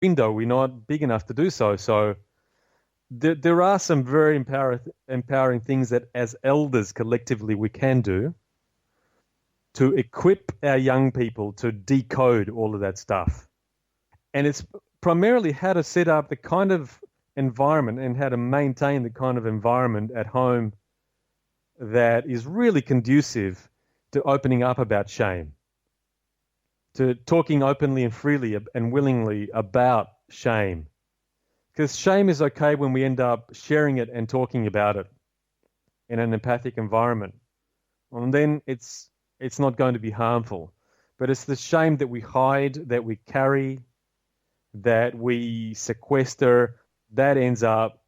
window. We're not big enough to do so. So there are some very empowering things that as elders collectively we can do to equip our young people to decode all of that stuff. And it's primarily how to set up the kind of environment and how to maintain the kind of environment at home that is really conducive to opening up about shame, to talking openly and freely and willingly about shame. Because shame is okay when we end up sharing it and talking about it in an empathic environment. And then it's not going to be harmful. But it's the shame that we hide, that we carry, that we sequester, that ends up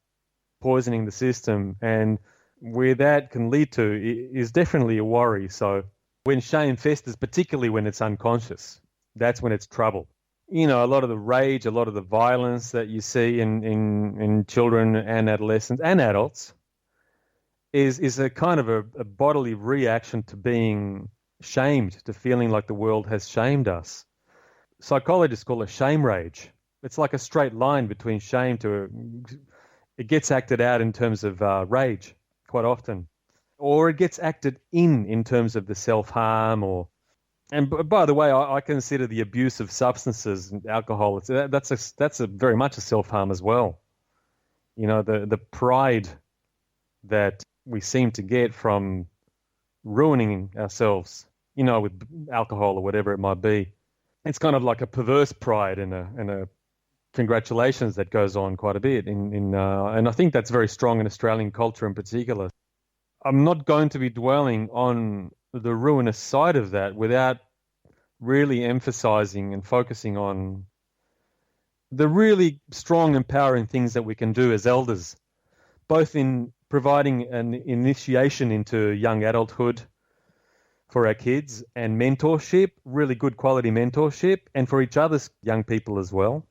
poisoning the system. And where that can lead to is definitely a worry. So when shame festers, particularly when it's unconscious, that's when it's trouble. You know, a lot of the rage, a lot of the violence that you see in children and adolescents and adults is a kind of a bodily reaction to being shamed, to feeling like the world has shamed us. Psychologists call it shame rage. It's like a straight line between shame it gets acted out in terms of rage quite often, or it gets acted in terms of the self-harm. And by the way, I consider the abuse of substances and alcohol, that's very much a self-harm as well. You know, the pride that we seem to get from ruining ourselves, you know, with alcohol or whatever it might be. It's kind of like a perverse pride and a congratulations that goes on quite a bit and I think that's very strong in Australian culture in particular. I'm not going to be dwelling on the ruinous side of that without really emphasizing and focusing on the really strong, empowering things that we can do as elders, both in providing an initiation into young adulthood for our kids and mentorship, really good quality mentorship, and for each other's young people as well.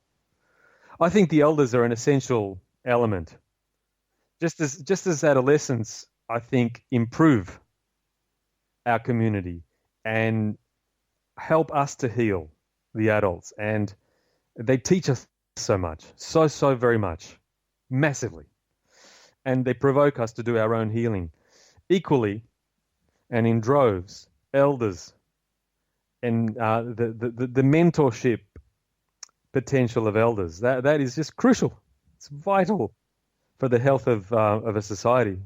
I think the elders are an essential element. Just as adolescents, I think, improve our community and help us to heal the adults. And they teach us so much, so very much, massively. And they provoke us to do our own healing. Equally, and in droves, elders and the mentorship potential of elders, that is just crucial. It's vital for the health of a society.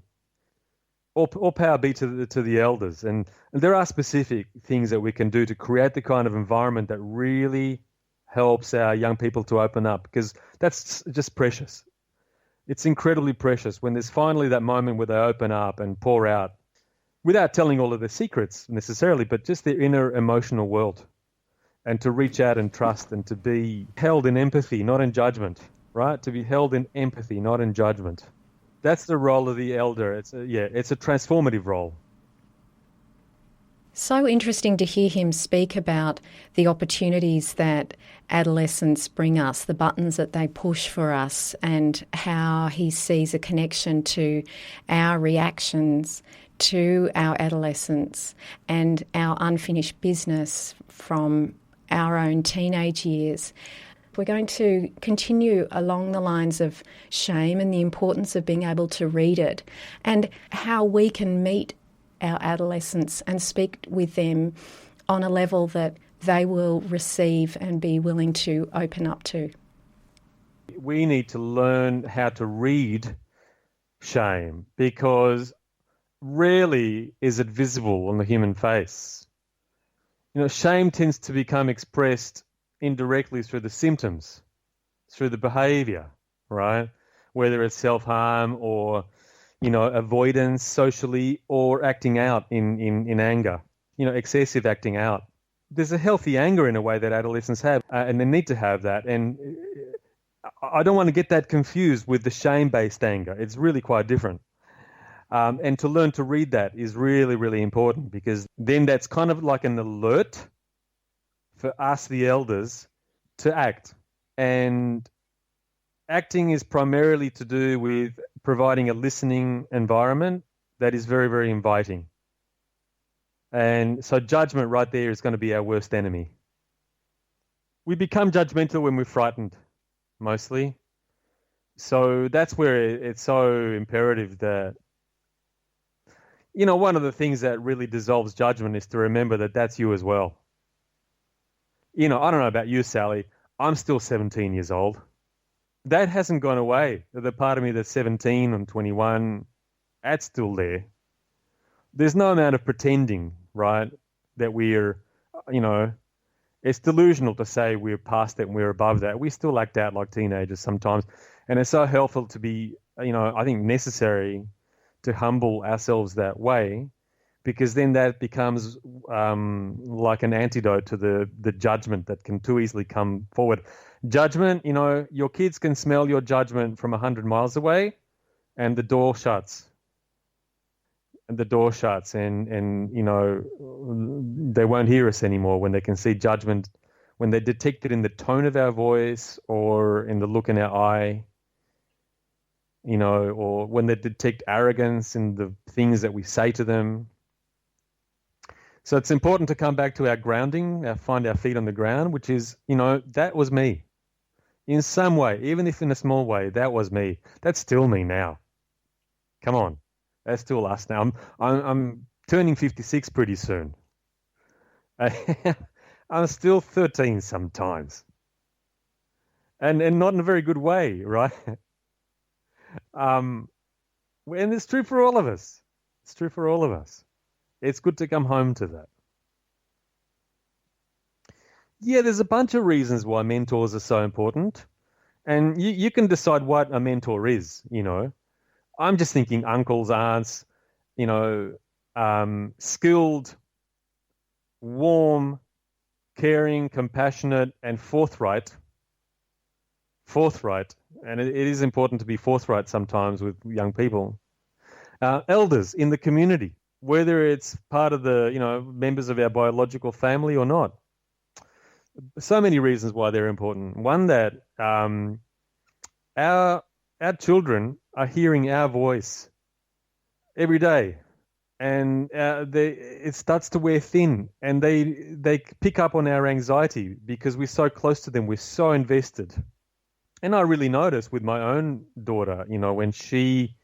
All power be to the elders. And there are specific things that we can do to create the kind of environment that really helps our young people to open up, because that's just precious. It's incredibly precious when there's finally that moment where they open up and pour out without telling all of their secrets necessarily, but just their inner emotional world, and to reach out and trust and to be held in empathy, not in judgment, right? To be held in empathy, not in judgment. That's the role of the elder. It's a transformative role. So interesting to hear him speak about the opportunities that adolescents bring us, the buttons that they push for us, and how he sees a connection to our reactions to our adolescence and our unfinished business from our own teenage years. We're going to continue along the lines of shame and the importance of being able to read it, and how we can meet our adolescents and speak with them on a level that they will receive and be willing to open up to. We need to learn how to read shame, because rarely is it visible on the human face. You know, shame tends to become expressed indirectly through the symptoms, through the behavior, right? Whether it's self-harm or, you know, avoidance socially, or acting out in anger, you know, excessive acting out. There's a healthy anger in a way that adolescents have, and they need to have that. And I don't want to get that confused with the shame-based anger. It's really quite different. And to learn to read that is really, really important, because then that's kind of like an alert for us, the elders, to act. And acting is primarily to do with providing a listening environment that is very, very inviting. And so judgment right there is going to be our worst enemy. We become judgmental when we're frightened. mostly. So that's where it's so imperative that, one of the things that really dissolves judgment is to remember that that's you as well. I don't know about you, Sally. I'm still 17 years old. That hasn't gone away. The part of me that's 17 and 21, that's still there. There's no amount of pretending, right, that we're, you know, it's delusional to say we're past that and we're above that. We still act out like teenagers sometimes. And it's so helpful to be, I think necessary to humble ourselves that way, because then that becomes like an antidote to the judgment that can too easily come forward. Judgment, your kids can smell your judgment from 100 miles away, and the door shuts. And they won't hear us anymore when they can see judgment, when they detect it in the tone of our voice or in the look in our eye, or when they detect arrogance in the things that we say to them. So it's important to come back to our grounding, find our feet on the ground, which is, that was me. In some way, even if in a small way, that was me. That's still me now. Come on. That's still us now. I'm turning 56 pretty soon. I'm still 13 sometimes. And not in a very good way, right? And it's true for all of us. It's true for all of us. It's good to come home to that. Yeah, there's a bunch of reasons why mentors are so important. And you can decide what a mentor is, I'm just thinking uncles, aunts, skilled, warm, caring, compassionate, and forthright. And it is important to be forthright sometimes with young people. Elders in the community, whether it's part of the, members of our biological family or not. So many reasons why they're important. One, that our children are hearing our voice every day, and it starts to wear thin, and they pick up on our anxiety because we're so close to them, we're so invested. And I really notice with my own daughter, when she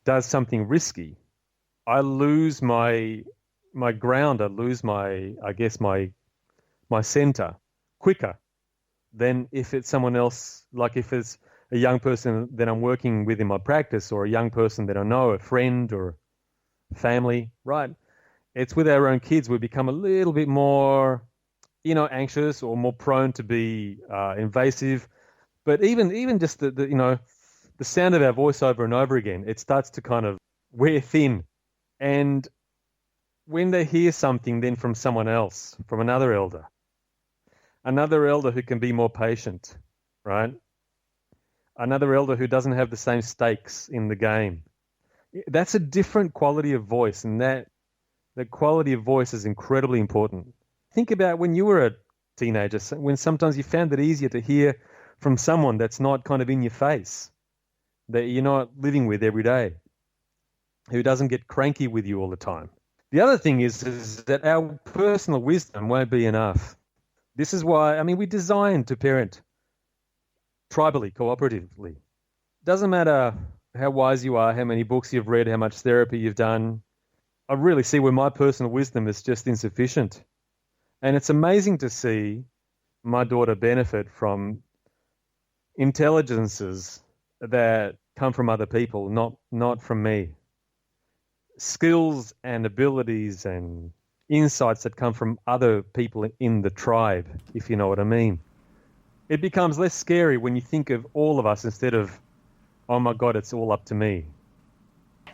does something risky, I lose my ground, I lose my center quicker than if it's someone else, like if it's a young person that I'm working with in my practice, or a young person that I know, a friend or family, right? It's with our own kids, we become a little bit more, anxious or more prone to be invasive. But even just the sound of our voice over and over again, it starts to kind of wear thin. And when they hear something then from someone else, from another elder who can be more patient, right? Another elder who doesn't have the same stakes in the game. That's a different quality of voice, and that quality of voice is incredibly important. Think about when you were a teenager, when sometimes you found it easier to hear from someone that's not kind of in your face, that you're not living with every day, who doesn't get cranky with you all the time. The other thing is that our personal wisdom won't be enough. This is why, we're designed to parent tribally, cooperatively. Doesn't matter how wise you are, how many books you've read, how much therapy you've done. I really see where my personal wisdom is just insufficient. And it's amazing to see my daughter benefit from intelligences that come from other people, not from me. Skills and abilities and insights that come from other people in the tribe, if you know what I mean. It becomes less scary when you think of all of us instead of, oh my God, it's all up to me.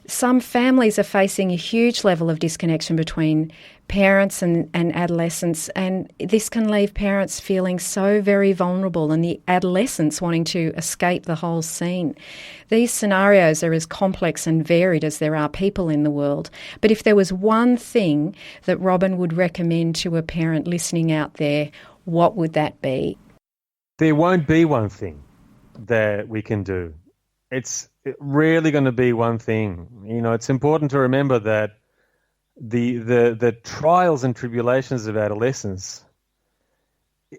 Some families are facing a huge level of disconnection between parents and adolescents, and this can leave parents feeling so very vulnerable and the adolescents wanting to escape the whole scene. These scenarios are as complex and varied as there are people in the world, but if there was one thing that Robin would recommend to a parent listening out there, what would that be? There won't be one thing that we can do. It's really going to be one thing. It's important to remember that the trials and tribulations of adolescence,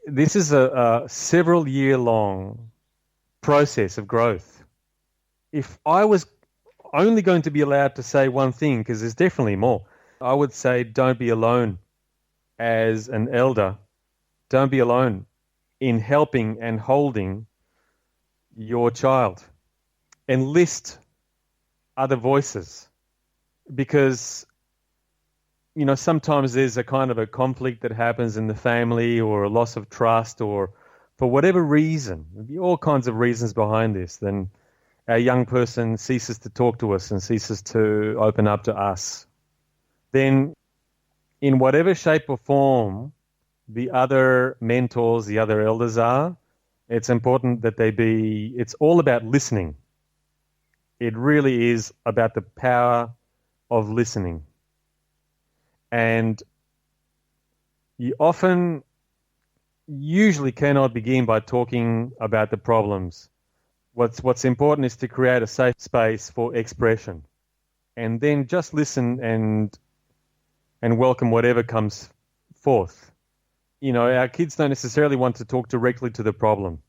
this is a several year long process of growth. If I was only going to be allowed to say one thing, because there's definitely more, I would say don't be alone as an elder. Don't be alone in helping and holding your child. Enlist other voices, because sometimes there's a kind of a conflict that happens in the family, or a loss of trust, or for whatever reason, there'll be all kinds of reasons behind this. Then our young person ceases to talk to us and ceases to open up to us. Then in whatever shape or form the other mentors, the other elders are, it's important that it's all about listening. It really is about the power of listening. And you usually cannot begin by talking about the problems. What's important is to create a safe space for expression, and then just listen and welcome whatever comes forth. Our kids don't necessarily want to talk directly to the problem,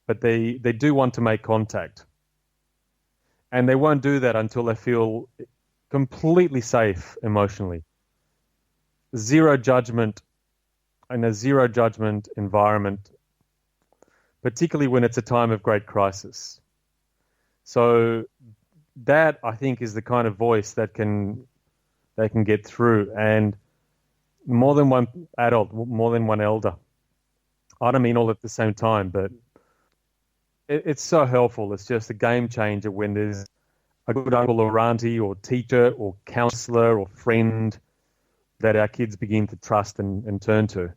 but they do want to make contact. And they won't do that until they feel completely safe emotionally. Zero judgment, in a zero judgment environment, particularly when it's a time of great crisis. So that, I think, is the kind of voice that they can get through. And more than one adult, more than one elder. I don't mean all at the same time, but it's so helpful. It's just a game changer when there's a good uncle or auntie or teacher or counselor or friend that our kids begin to trust and turn to.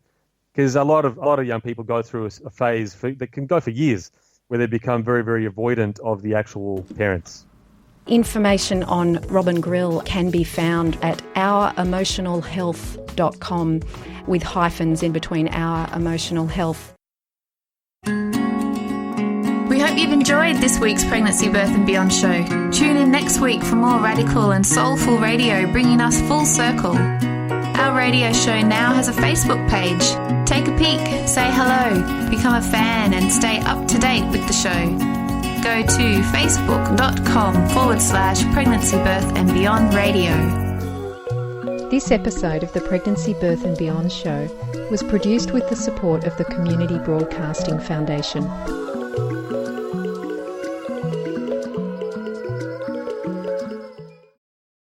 Because a lot of young people go through a phase that can go for years where they become very, very avoidant of the actual parents. Information on Robin Grille can be found at ouremotionalhealth.com with hyphens in between our emotional health. We hope you've enjoyed this week's Pregnancy, Birth and Beyond show. Tune in next week for more radical and soulful radio, bringing us full circle. Our radio show now has a Facebook page. Take a peek, say hello, become a fan and stay up to date with the show. Go to facebook.com/Pregnancy, Birth and Beyond Radio. This episode of the Pregnancy, Birth and Beyond show was produced with the support of the Community Broadcasting Foundation.